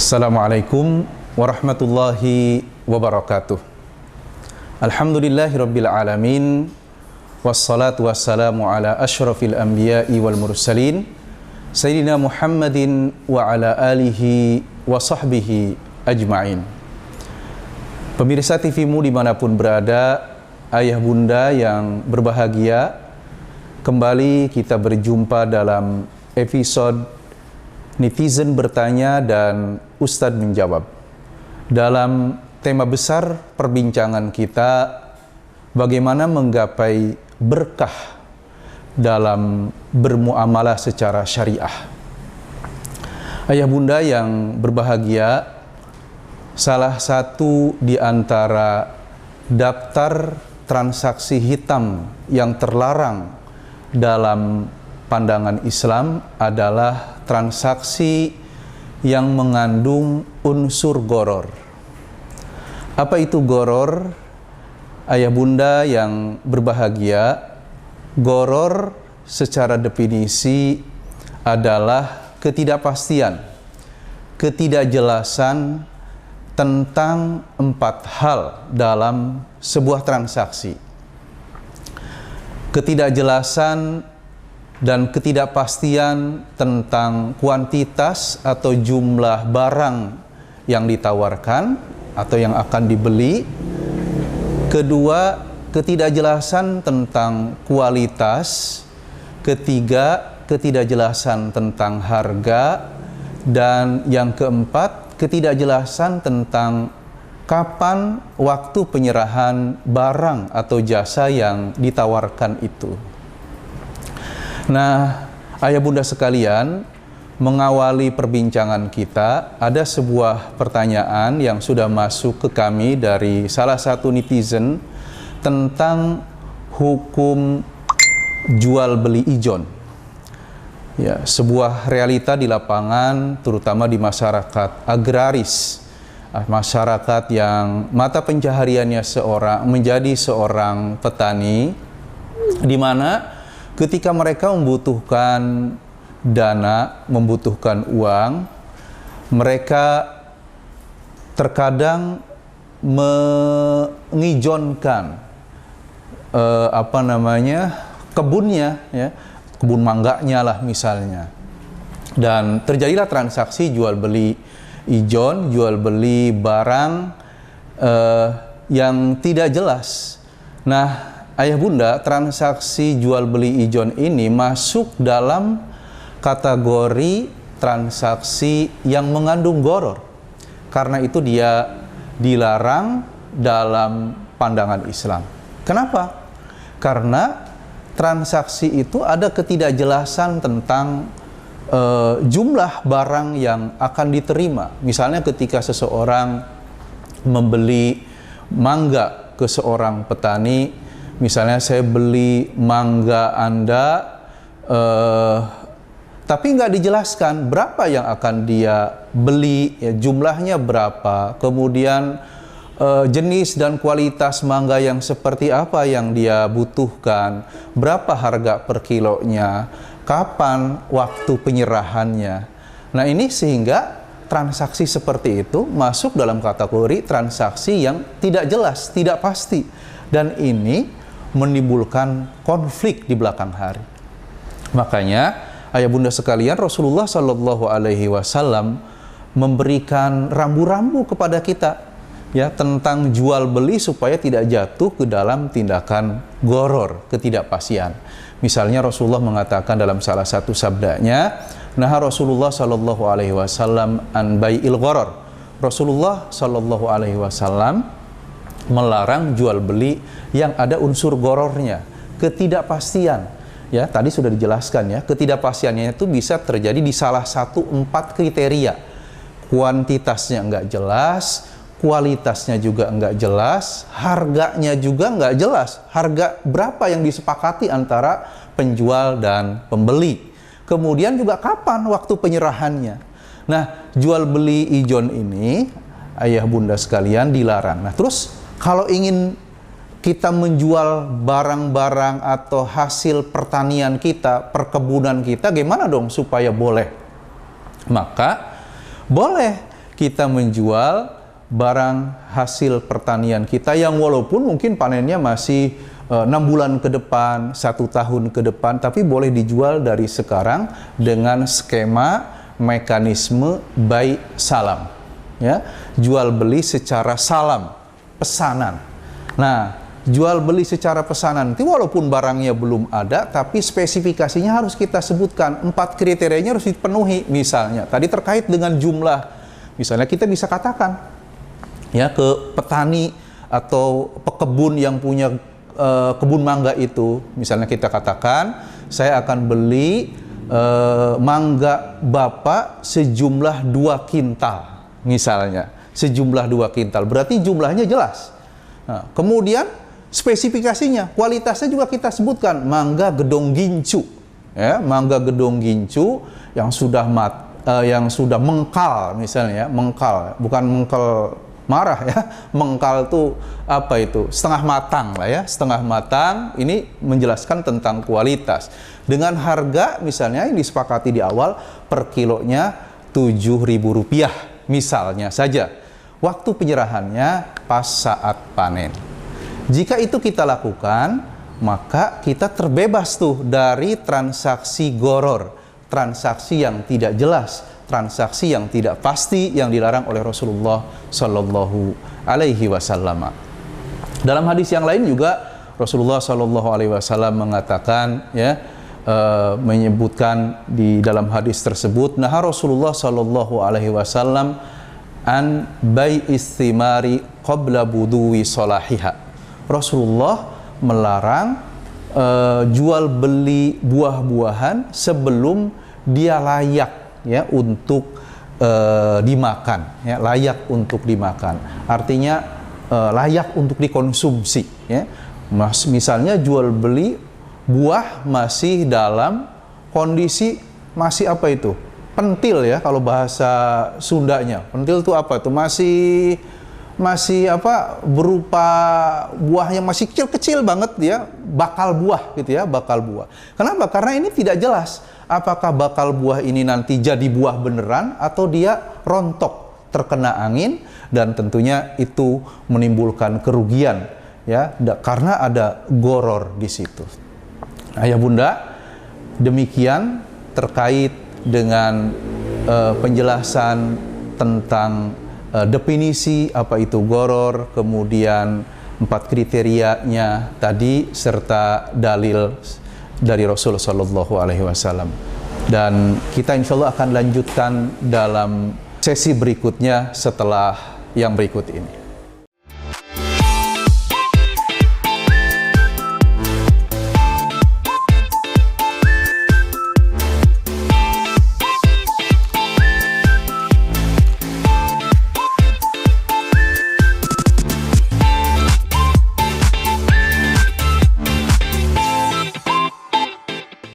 Assalamualaikum warahmatullahi wabarakatuh. Alhamdulillahirabbil alamin, wassalatu wassalamu ala asyrafil anbiya'i wal mursalin sayyidina Muhammadin wa ala alihi wa sahbihi ajma'in. Pemirsa TV-mu dimanapun berada, ayah bunda yang berbahagia, kembali kita berjumpa dalam episode Netizen Bertanya dan Ustadz Menjawab. Dalam tema besar perbincangan kita, bagaimana menggapai berkah dalam bermuamalah secara syariah. Ayah bunda yang berbahagia, salah satu di antara daftar transaksi hitam yang terlarang dalam pandangan Islam adalah transaksi yang mengandung unsur gharar. Apa itu gharar? Ayah bunda yang berbahagia, gharar secara definisi adalah ketidakpastian, ketidakjelasan tentang 4 hal dalam sebuah transaksi. Ketidakjelasan dan ketidakpastian tentang kuantitas atau jumlah barang yang ditawarkan atau yang akan dibeli. Kedua, ketidakjelasan tentang kualitas. Ketiga, ketidakjelasan tentang harga. Dan yang keempat, ketidakjelasan tentang kapan waktu penyerahan barang atau jasa yang ditawarkan itu. Nah, ayah bunda sekalian, mengawali perbincangan kita, ada sebuah pertanyaan yang sudah masuk ke kami dari salah satu netizen tentang hukum jual beli ijon. Ya, sebuah realita di lapangan, terutama di masyarakat agraris, masyarakat yang mata pencahariannya menjadi seorang petani, di mana ketika mereka membutuhkan dana, membutuhkan uang, mereka terkadang mengijonkan kebunnya, ya, kebun mangganya lah misalnya. Dan terjadilah transaksi jual beli ijon, jual beli barang yang tidak jelas. Nah, ayah bunda, transaksi jual beli ijon ini masuk dalam kategori transaksi yang mengandung gharar. Karena itu dia dilarang dalam pandangan Islam. Kenapa? Karena transaksi itu ada ketidakjelasan tentang jumlah barang yang akan diterima. Misalnya ketika seseorang membeli mangga ke seorang petani, misalnya saya beli mangga Anda, tapi nggak dijelaskan berapa yang akan dia beli, ya, jumlahnya berapa, kemudian jenis dan kualitas mangga yang seperti apa yang dia butuhkan, berapa harga per kilonya, kapan waktu penyerahannya. Nah, ini sehingga transaksi seperti itu masuk dalam kategori transaksi yang tidak jelas, tidak pasti, dan ini menimbulkan konflik di belakang hari. Makanya ayah bunda sekalian, Rasulullah Shallallahu Alaihi Wasallam memberikan rambu-rambu kepada kita, ya, tentang jual beli supaya tidak jatuh ke dalam tindakan gharar, ketidakpastian. Misalnya Rasulullah mengatakan dalam salah satu sabdanya, nah Rasulullah Shallallahu Alaihi Wasallam an bai'il gharar. Rasulullah Shallallahu Alaihi Wasallam melarang jual beli yang ada unsur ghararnya, ketidakpastian. Ya, tadi sudah dijelaskan, ya, ketidakpastiannya itu bisa terjadi di salah satu 4 kriteria. Kuantitasnya nggak jelas, kualitasnya juga nggak jelas, harganya juga nggak jelas. Harga berapa yang disepakati antara penjual dan pembeli. Kemudian juga kapan waktu penyerahannya. Nah, jual beli ijon ini, ayah bunda sekalian, dilarang. Nah, terus kalau ingin kita menjual barang-barang atau hasil pertanian kita, perkebunan kita, gimana dong supaya boleh? Maka boleh kita menjual barang hasil pertanian kita yang walaupun mungkin panennya masih 6 bulan ke depan, 1 tahun ke depan, tapi boleh dijual dari sekarang dengan skema mekanisme buy salam, ya, jual beli secara salam, pesanan. Nah, jual beli secara pesanan itu walaupun barangnya belum ada, tapi spesifikasinya harus kita sebutkan, 4 kriterianya harus dipenuhi. Misalnya tadi terkait dengan jumlah, misalnya kita bisa katakan ya ke petani atau pekebun yang punya kebun mangga itu, misalnya kita katakan saya akan beli mangga Bapak sejumlah 2 kintal, misalnya sejumlah 2 kintal, berarti jumlahnya jelas. Nah, kemudian spesifikasinya, kualitasnya juga kita sebutkan, mangga Gedong Gincu, ya, mangga Gedong Gincu yang sudah mengkal, misalnya, mengkal, bukan mengkal marah ya, mengkal tuh apa itu, setengah matang lah ya, setengah matang. Ini menjelaskan tentang kualitas dengan harga misalnya yang disepakati di awal per kilonya Rp7.000 misalnya saja. Waktu penyerahannya pas saat panen. Jika itu kita lakukan, maka kita terbebas tuh dari transaksi goror, transaksi yang tidak jelas, transaksi yang tidak pasti yang dilarang oleh Rasulullah Shallallahu Alaihi Wasallam. Dalam hadis yang lain juga Rasulullah Shallallahu Alaihi Wasallam mengatakan, ya, menyebutkan di dalam hadis tersebut, nah Rasulullah Shallallahu Alaihi Wasallam an bai istimari qabla buduwi solahiha. Rasulullah melarang jual beli buah-buahan sebelum dia layak, ya, untuk dimakan, ya, layak untuk dimakan. Artinya layak untuk dikonsumsi, ya. Misalnya jual beli buah masih dalam kondisi masih apa itu? Pentil, ya, kalau bahasa Sundanya. Pentil itu apa itu? Masih apa, berupa buahnya masih kecil-kecil banget, ya, bakal buah gitu, ya, bakal buah. Kenapa? Karena ini tidak jelas apakah bakal buah ini nanti jadi buah beneran atau dia rontok terkena angin, dan tentunya itu menimbulkan kerugian, ya, karena ada goror di situ. Ayah bunda, demikian terkait dengan penjelasan tentang definisi apa itu goror, kemudian 4 kriterianya tadi, serta dalil dari Rasul Shallallahu Alaihi Wasallam. Dan kita insya Allah akan lanjutkan dalam sesi berikutnya setelah yang berikut ini.